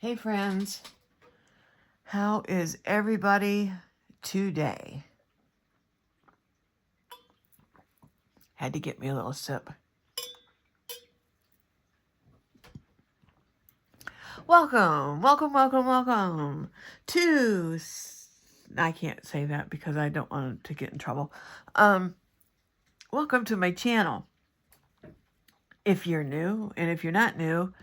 Hey friends, how is everybody today? Had to get me a little sip. Welcome to, I can't say that because I don't want to get in trouble. Welcome to my channel. If you're new, and if you're not new,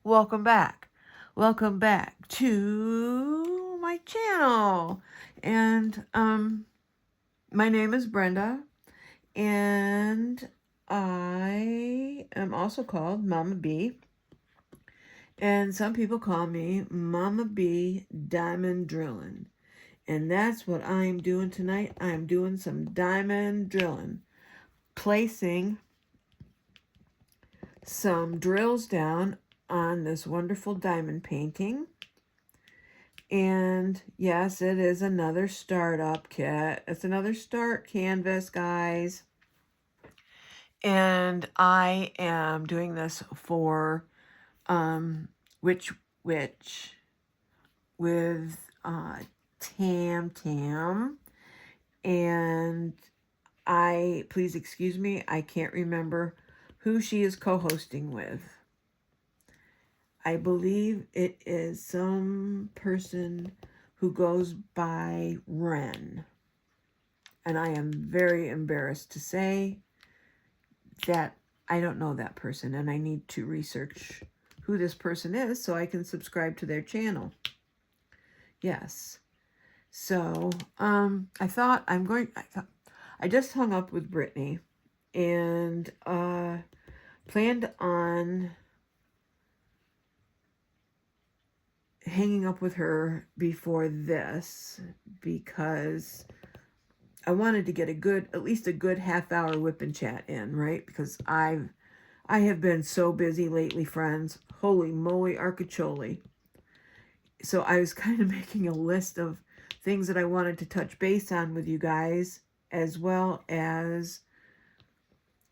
welcome back. Welcome back to my channel. And, my name is Brenda. And I am also called Mama B. And some people call me Mama B Diamond Drilling. And that's what I'm doing tonight. I'm doing some diamond drilling. Placing some drills down on this wonderful diamond painting. And yes, it is another startup kit. It's another start canvas, guys. And I am doing this for which with TamTam. And please excuse me, I can't remember who she is co-hosting with. I believe it is some person who goes by Ren. And I am very embarrassed to say that I don't know that person, and I need to research who this person is so I can subscribe to their channel. Yes. So, I just hung up with Brittany and planned on hanging up with her before this because I wanted to get at least a good half-hour whip and chat in, right? Because I have been so busy lately, friends. Holy moly, arcacholi. So I was kind of making a list of things that I wanted to touch base on with you guys, as well as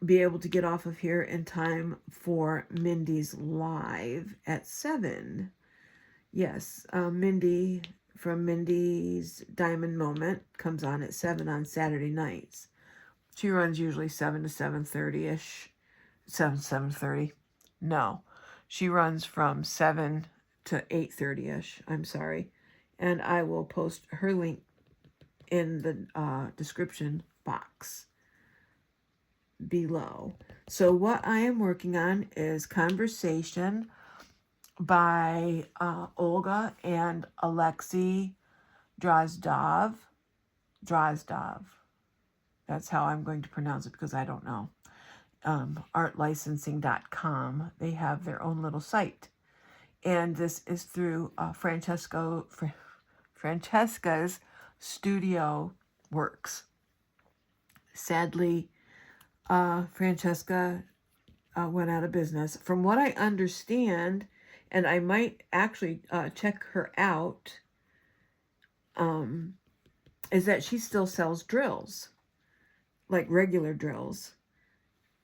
be able to get off of here in time for Mindy's live at 7. Yes, Mindy from Mindy's Diamond Moment comes on at 7 on Saturday nights. She runs usually 7 to 7:30-ish. 7:30. No, she runs from 7 to 8:30-ish. I'm sorry. And I will post her link in the description box below. So what I am working on is Conversation by Olga and Alexei Drozdov. That's how I'm going to pronounce it because I don't know. Artlicensing.com. They have their own little site. And this is through Francesca's Studio Works. Sadly, Francesca went out of business. From what I understand, and I might actually check her out, is that she still sells drills, like regular drills.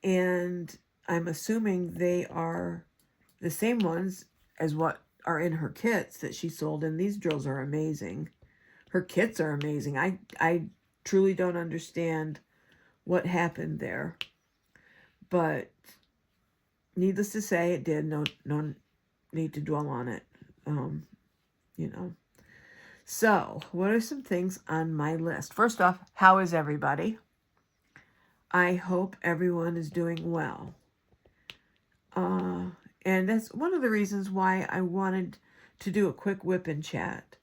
And I'm assuming they are the same ones as what are in her kits that she sold. And these drills are amazing. Her kits are amazing. I truly don't understand what happened there. But needless to say, it did. No need to dwell on it. So, what are some things on my list? First off, how is everybody? I hope everyone is doing well. And that's one of the reasons why I wanted to do a quick whip and chat.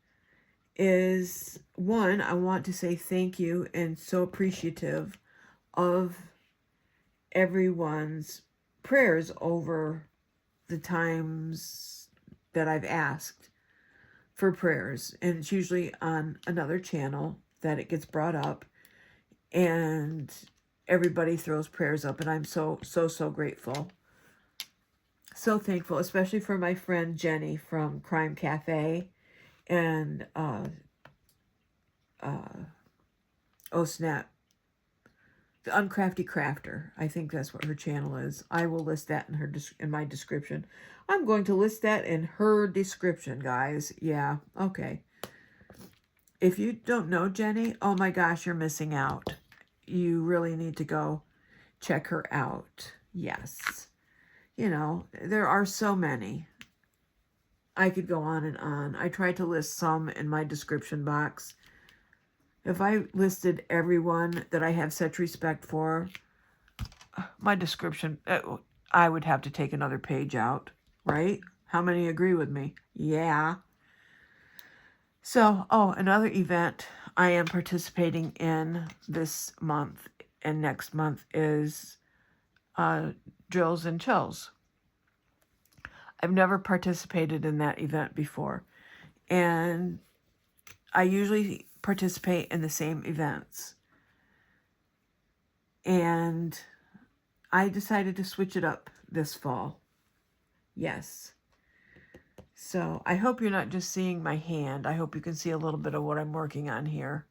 Is one, I want to say thank you and so appreciative of everyone's prayers over the times that I've asked for prayers. And it's usually on another channel that it gets brought up. And everybody throws prayers up. And I'm so grateful. So thankful, especially for my friend Jenny from Crime Cafe. And, oh snap, The Uncrafty Crafter. I think that's what her channel is. I will list that in in my description. I'm going to list that in her description, guys. Yeah, okay. If you don't know Jenny, oh my gosh, you're missing out. You really need to go check her out. Yes. You know, there are so many. I could go on and on. I tried to list some in my description box. If I listed everyone that I have such respect for, my description, I would have to take another page out, right? How many agree with me? Yeah. So, oh, another event I am participating in this month and next month is Drills and Chills. I've never participated in that event before. And I usually participate in the same events. And I decided to switch it up this fall. Yes. So I hope you're not just seeing my hand. I hope you can see a little bit of what I'm working on here.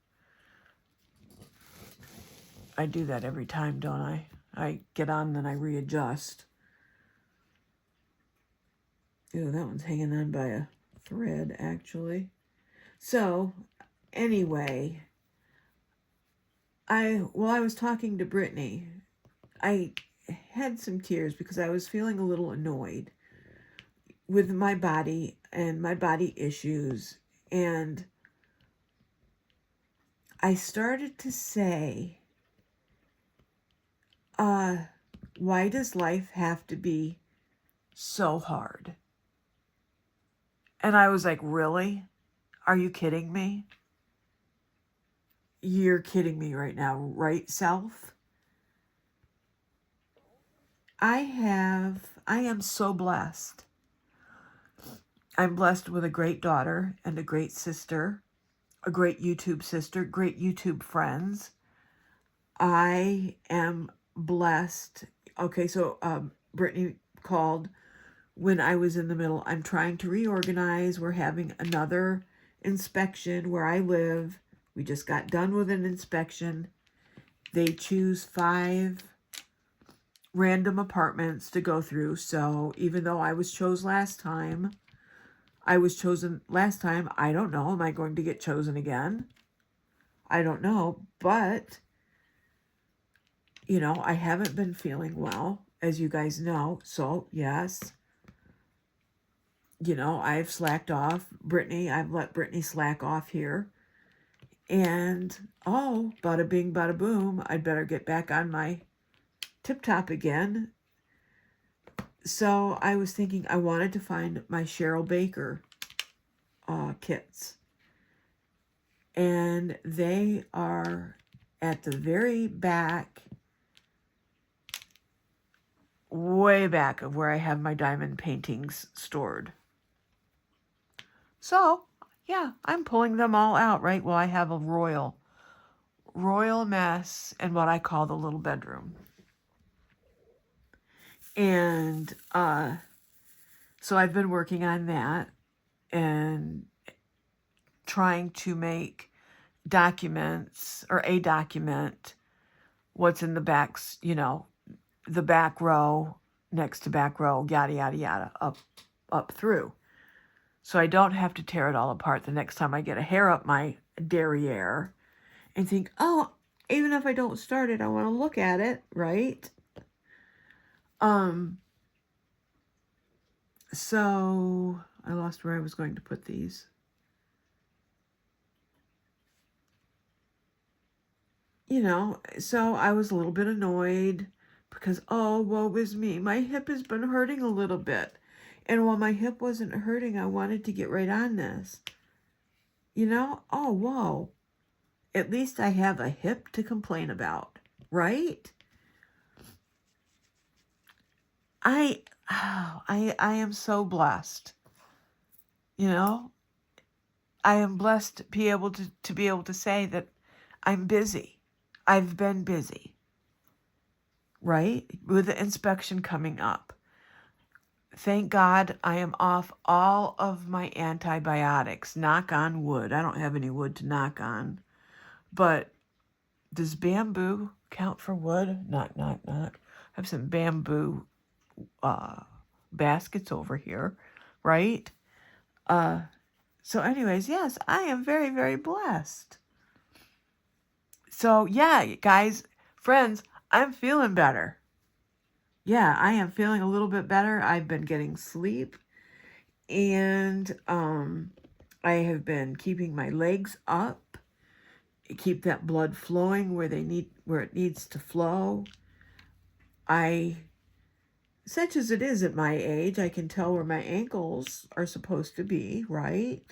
I do that every time, don't I? I get on, then I readjust. Ew, that one's hanging on by a thread, actually. So, anyway, while I was talking to Brittany, I had some tears because I was feeling a little annoyed with my body and my body issues. And I started to say, why does life have to be so hard? And I was like, really? Are you kidding me? You're kidding me right now, right, self? I am so blessed. I'm blessed with a great daughter and a great sister, a great YouTube sister, great YouTube friends. I am blessed. Okay, so Brittany called when I was in the middle. I'm trying to reorganize. We're having another inspection where I live. We just got done with an inspection. They choose 5 random apartments to go through. So even though I was chosen last time, I don't know. Am I going to get chosen again? I don't know. But, you know, I haven't been feeling well, as you guys know. So, yes. You know, I've slacked off. I've let Brittany slack off here. And, oh, bada bing, bada boom, I'd better get back on my tip-top again. So I was thinking I wanted to find my Cheryl Baker kits. And they are at the very back, way back of where I have my diamond paintings stored. So, yeah, I'm pulling them all out, right? Well, I have a royal mess in what I call the little bedroom. And so I've been working on that and trying to make documents, or a document, what's in the backs, you know, the back row, next to back row, yada, yada, yada, up through. So I don't have to tear it all apart the next time I get a hair up my derriere and think, oh, even if I don't start it, I want to look at it, right? So I lost where I was going to put these. You know, so I was a little bit annoyed because, oh, woe is me. My hip has been hurting a little bit. And while my hip wasn't hurting, I wanted to get right on this. You know, oh, whoa. At least I have a hip to complain about, right? I am so blessed. You know, I am blessed to be able to say that I'm busy. I've been busy, right? With the inspection coming up. Thank God I am off all of my antibiotics. Knock on wood. I don't have any wood to knock on. But does bamboo count for wood. Not. I have some bamboo baskets over here, right? So anyways, yes, I am very, very blessed. So yeah, guys, friends, I'm feeling better. Yeah, I am feeling a little bit better. I've been getting sleep, and I have been keeping my legs up, keep that blood flowing where it needs to flow. Such as it is at my age, I can tell where my ankles are supposed to be, right?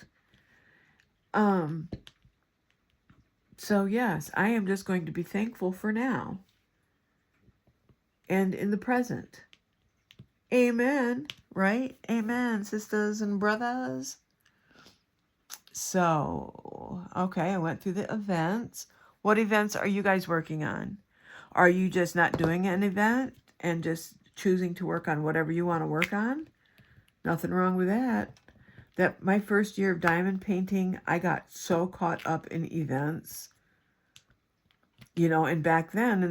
So yes, I am just going to be thankful for now and in the present. Amen, right? Amen, sisters and brothers. So, okay, I went through the events. What events are you guys working on? Are you just not doing an event and just choosing to work on whatever you want to work on? Nothing wrong with that. My first year of diamond painting, I got so caught up in events. You know, and back then,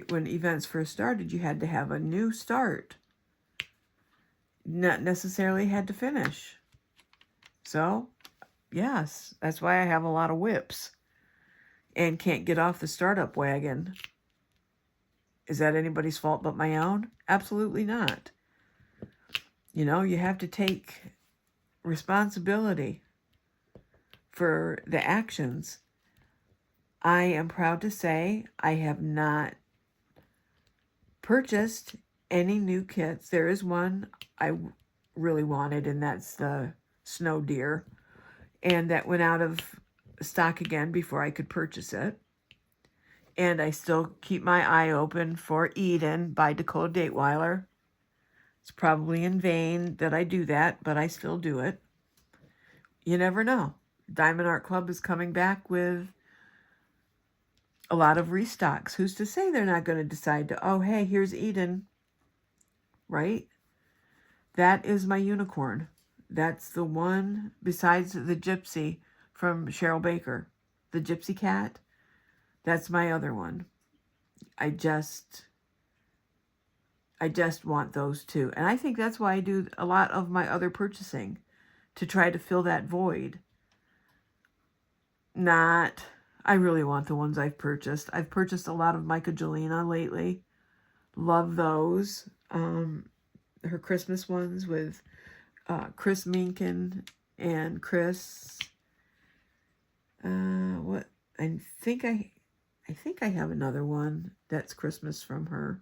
when events first started, you had to have a new start. Not necessarily had to finish. So, yes, that's why I have a lot of WIPs and can't get off the startup wagon. Is that anybody's fault but my own? Absolutely not. You know, you have to take responsibility for the actions. I am proud to say I have not purchased any new kits. There is one I really wanted, and that's the snow deer. And that went out of stock again before I could purchase it. And I still keep my eye open for Eden by Dakota Dateweiler. It's probably in vain that I do that, but I still do it. You never know. Diamond Art Club is coming back with a lot of restocks. Who's to say they're not going to decide to, oh, hey, here's Eden, right? That is my unicorn. That's the one besides the gypsy from Cheryl Baker, the gypsy cat. That's my other one. I just want those two. And I think that's why I do a lot of my other purchasing, to try to fill that void. I really want the ones I've purchased. I've purchased a lot of Micah Jelena lately. Love those. Her Christmas ones with Chris Minkin and Chris. What? I think I have another one that's Christmas from her.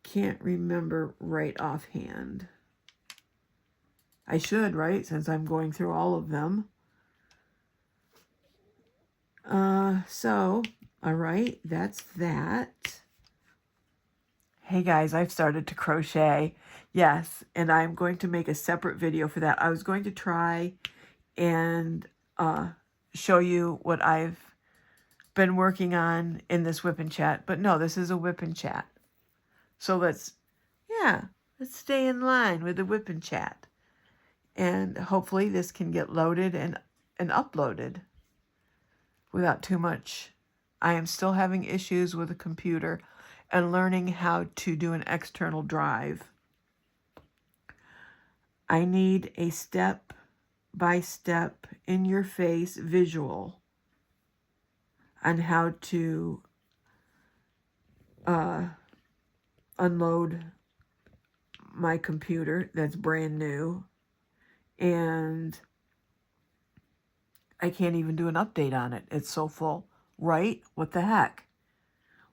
Can't remember right offhand. I should, right? Since I'm going through all of them. So, all right, that's that. Hey guys, I've started to crochet. Yes, and I'm going to make a separate video for that. I was going to try and show you what I've been working on in this whip and chat, but no, this is a whip and chat. So let's stay in line with the whip and chat. And hopefully this can get loaded and uploaded without too much. I am still having issues with the computer and learning how to do an external drive. I need a step-by-step, in-your-face visual on how to unload my computer that's brand new. And I can't even do an update on it. It's so full, right? What the heck?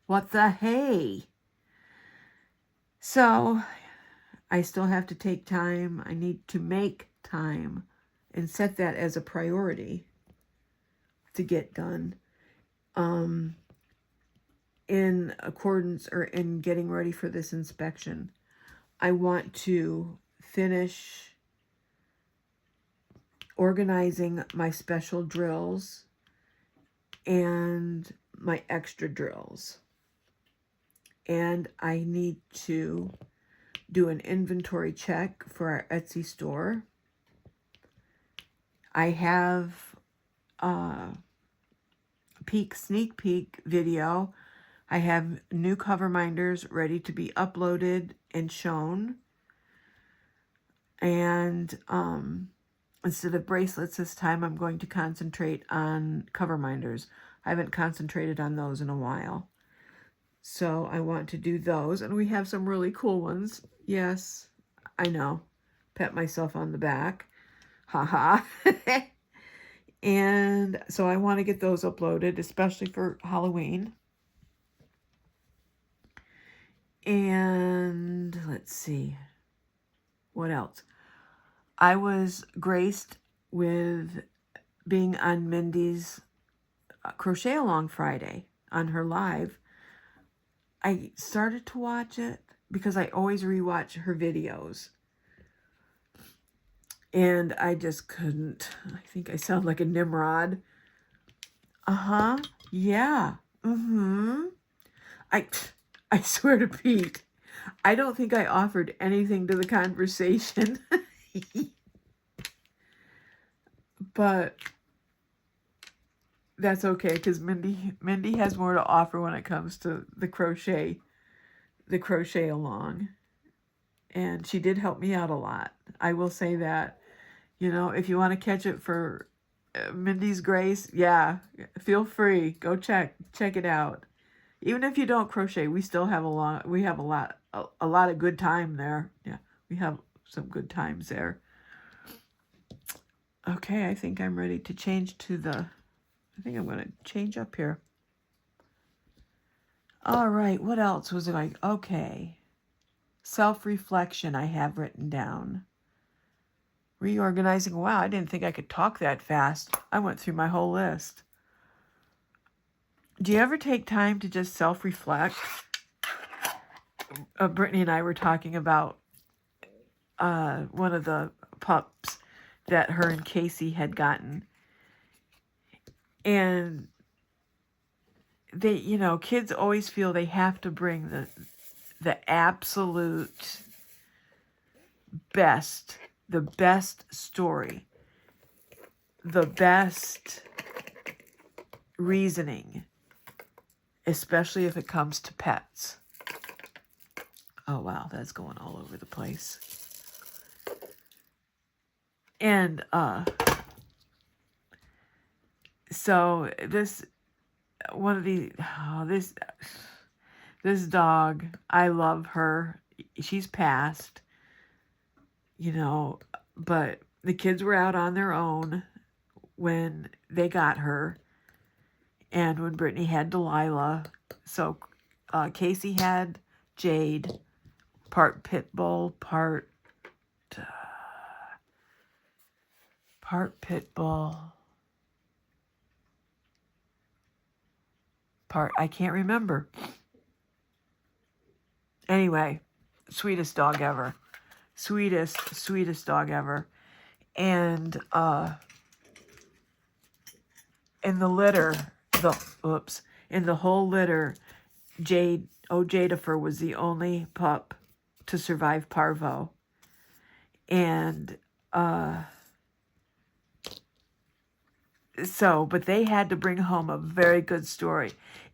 What the hey? So I still have to take time. I need to make time and set that as a priority to get done. In accordance or in getting ready for this inspection, I want to finish organizing my special drills and my extra drills. And I need to do an inventory check for our Etsy store. I have sneak peek video. I have new cover minders ready to be uploaded and shown. And instead of bracelets this time, I'm going to concentrate on cover minders. I haven't concentrated on those in a while. So I want to do those. And we have some really cool ones. Yes, I know. Pat myself on the back. Haha. And so I want to get those uploaded, especially for Halloween. And let's see. What else? I was graced with being on Mindy's crochet along Friday on her live. I started to watch it because I always rewatch her videos. And I just couldn't. I think I sound like a Nimrod. Yeah. I swear to Pete, I don't think I offered anything to the conversation. But that's okay, because Mindy has more to offer when it comes to the crochet along. And she did help me out a lot. I will say that. You know, if you want to catch it for Mindy's grace, yeah, feel free. Go check it out. Even if you don't crochet, we still have a lot of good time there. Yeah, we have some good times there. Okay, I think I'm ready to change to I think I'm going to change up here. All right, what else was it like? Okay. Self-reflection I have written down. Reorganizing. Wow, I didn't think I could talk that fast. I went through my whole list. Do you ever take time to just self-reflect? Brittany and I were talking about one of the pups that her and Casey had gotten. And they, you know, kids always feel they have to bring the absolute best, the best story, the best reasoning, especially if it comes to pets. Oh, wow, that's going all over the place. And so this dog, I love her. She's passed, you know, but the kids were out on their own when they got her, and when Brittany had Delilah. So Casey had Jade, part pit bull, part pit bull, I can't remember. Anyway, sweetest dog ever. Sweetest dog ever. And in the litter, in the whole litter, Jadifer was the only pup to survive parvo. And but they had to bring home a very good story.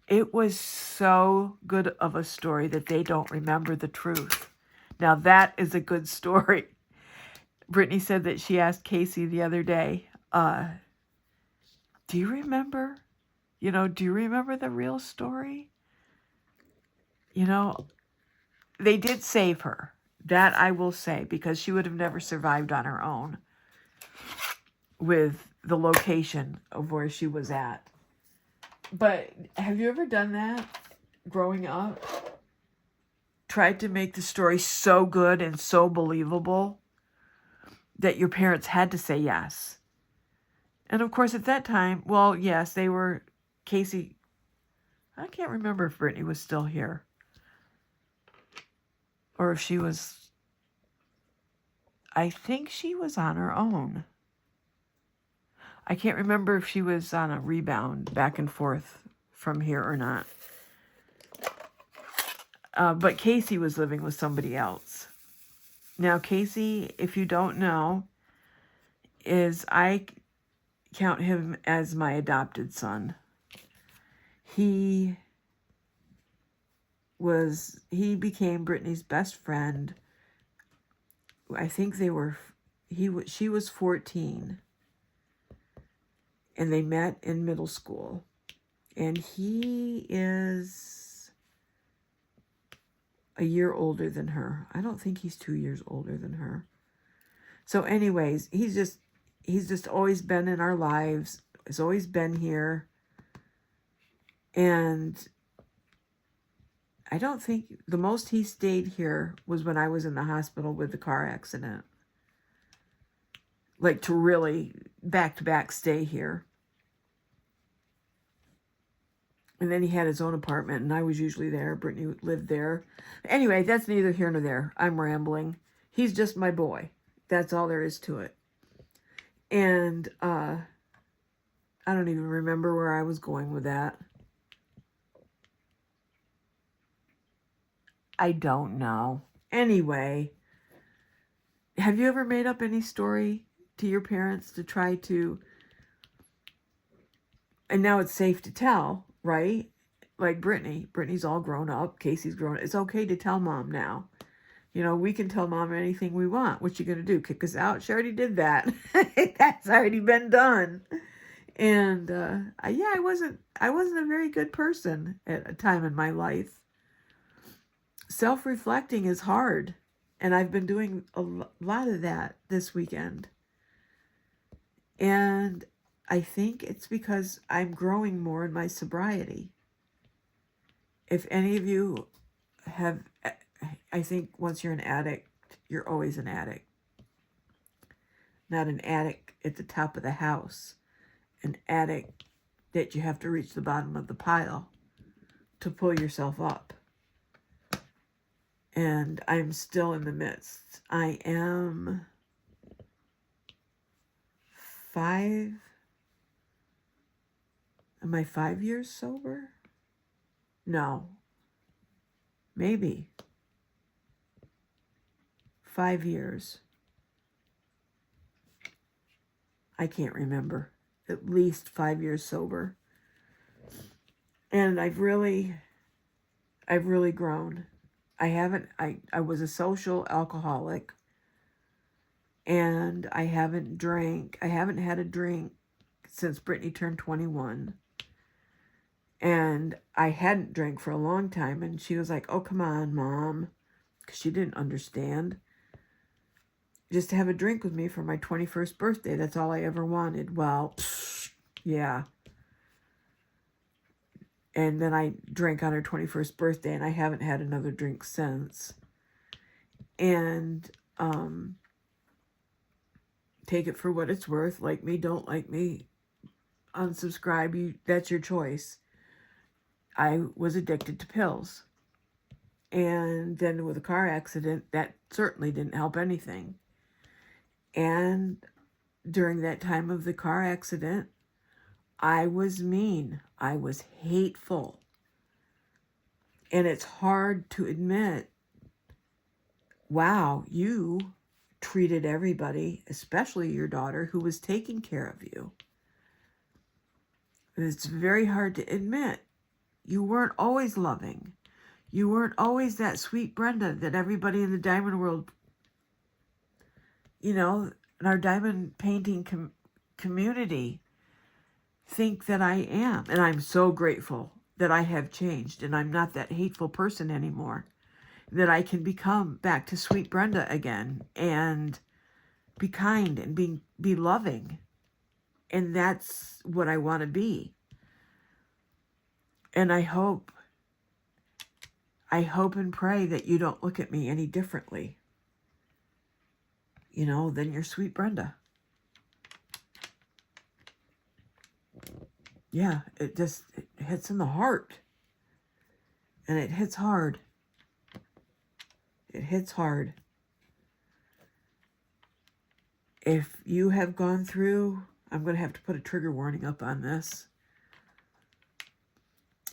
It was so good of a story that they don't remember the truth. Now that is a good story. Brittany said that she asked Casey the other day, do you remember the real story? You know, they did save her. That I will say, because she would have never survived on her own with the location of where she was at. But have you ever done that growing up? Tried to make the story so good and so believable that your parents had to say yes. And of course, at that time, well, yes, they were, Casey, I can't remember if Brittany was still here. Or if she was, I think she was on her own. I can't remember if she was on a rebound back and forth from here or not. But Casey was living with somebody else. Now, Casey, if you don't know, I count him as my adopted son. he became Brittany's best friend. I think she was 14 and they met in middle school, and he is a year older than her. I don't think he's 2 years older than her. So anyways, he's just always been in our lives. He's always been here. And I don't think the most he stayed here was when I was in the hospital with the car accident. Like, to really back to back stay here. And then he had his own apartment, and I was usually there. Brittany lived there. Anyway, that's neither here nor there. I'm rambling. He's just my boy. That's all there is to it. And I don't even remember where I was going with that. I don't know. Anyway, have you ever made up any story to your parents to try to... And now it's safe to tell, right? Like Brittany's all grown up. Casey's grown up. It's okay to tell mom now. You know, we can tell mom anything we want. What you gonna do? Kick us out? She already did that. That's already been done. And yeah, I wasn't a very good person at a time in my life. Self-reflecting is hard, and I've been doing a lot of that this weekend. And I think it's because I'm growing more in my sobriety. If any of you have, I think once you're an addict, you're always an addict. Not an addict at the top of the house. An addict that you have to reach the bottom of the pile to pull yourself up. And I'm still in the midst. I am 5... Am I 5 years sober? No. Maybe. 5 years. I can't remember. At least 5 years sober. And I've really grown. I was a social alcoholic. And I haven't had a drink since Brittany turned 21. And I hadn't drank for a long time. And she was like, oh, come on, Mom. Because she didn't understand. Just to have a drink with me for my 21st birthday. That's all I ever wanted. Well, yeah. And then I drank on her 21st birthday. And I haven't had another drink since. And take it for what it's worth. Like me, don't like me. Unsubscribe. That's your choice. I was addicted to pills. And then with a car accident, that certainly didn't help anything. And during that time of the car accident, I was mean. I was hateful. And it's hard to admit, wow, you treated everybody, especially your daughter, who was taking care of you. It's very hard to admit. You weren't always loving. You weren't always that sweet Brenda that everybody in the diamond world, you know, in our diamond painting community, think that I am. And I'm so grateful that I have changed and I'm not that hateful person anymore. That I can become back to sweet Brenda again and be kind and be loving. And that's what I want to be. And I hope and pray that you don't look at me any differently, you know, than your sweet Brenda. Yeah, it hits in the heart. And it hits hard. It hits hard. If you have gone through, I'm going to have to put a trigger warning up on this.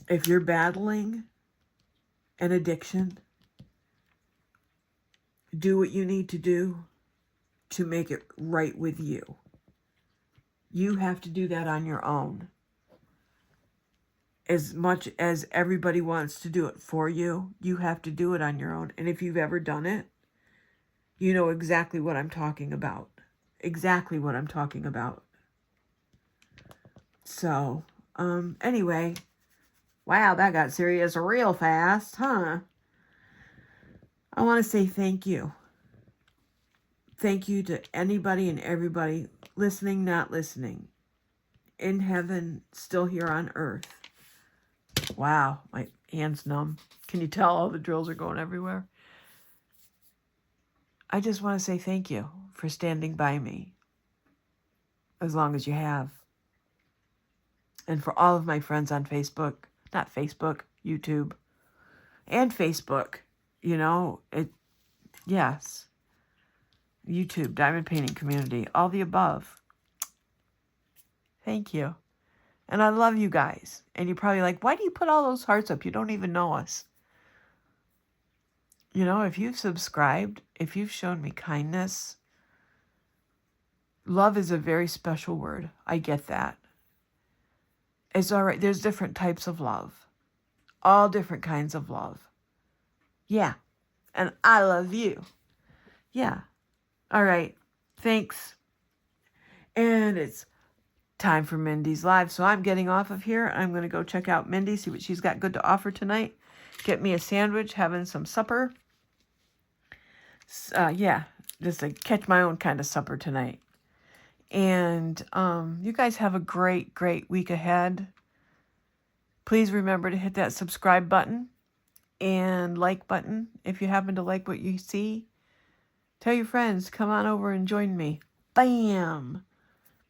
If you're battling an addiction, do what you need to do to make it right with you. You have to do that on your own. as much as everybody wants to do it for you, you have to do it on your own. And if you've ever done it, you know exactly what I'm talking about. Exactly what I'm talking about. So, anyway, wow, that got serious real fast, huh? I want to say thank you. Thank you to anybody and everybody listening, not listening, in heaven, still here on earth. Wow, my hand's numb. Can you tell all the drills are going everywhere? I just want to say thank you for standing by me as long as you have. And for all of my friends on Facebook, not Facebook, YouTube, and Facebook, you know, yes, YouTube, Diamond Painting Community, all the above. Thank you. And I love you guys. And you're probably like, why do you put all those hearts up? You don't even know us. You know, if you've subscribed, if you've shown me kindness, love is a very special word. I get that. It's all right. There's different types of love. All different kinds of love. Yeah. And I love you. Yeah. All right. Thanks. And it's time for Mindy's live. So I'm getting off of here. I'm going to go check out Mindy, see what she's got good to offer tonight. Get me a sandwich, having some supper. Yeah, just to catch my own kind of supper tonight. And you guys have a great, great week ahead. Please remember to hit that subscribe button and like button if you happen to like what you see. Tell your friends, come on over and join me. Bam!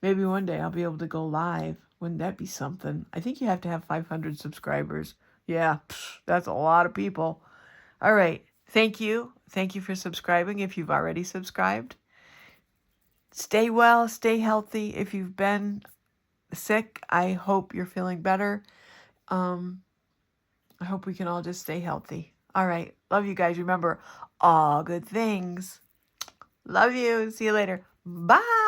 Maybe one day I'll be able to go live. Wouldn't that be something? I think you have to have 500 subscribers. Yeah, that's a lot of people. All right. Thank you. Thank you for subscribing if you've already subscribed. Stay well, stay healthy. If you've been sick, I hope you're feeling better. I hope we can all just stay healthy. All right. Love you guys. Remember, all good things. Love you. See you later. Bye.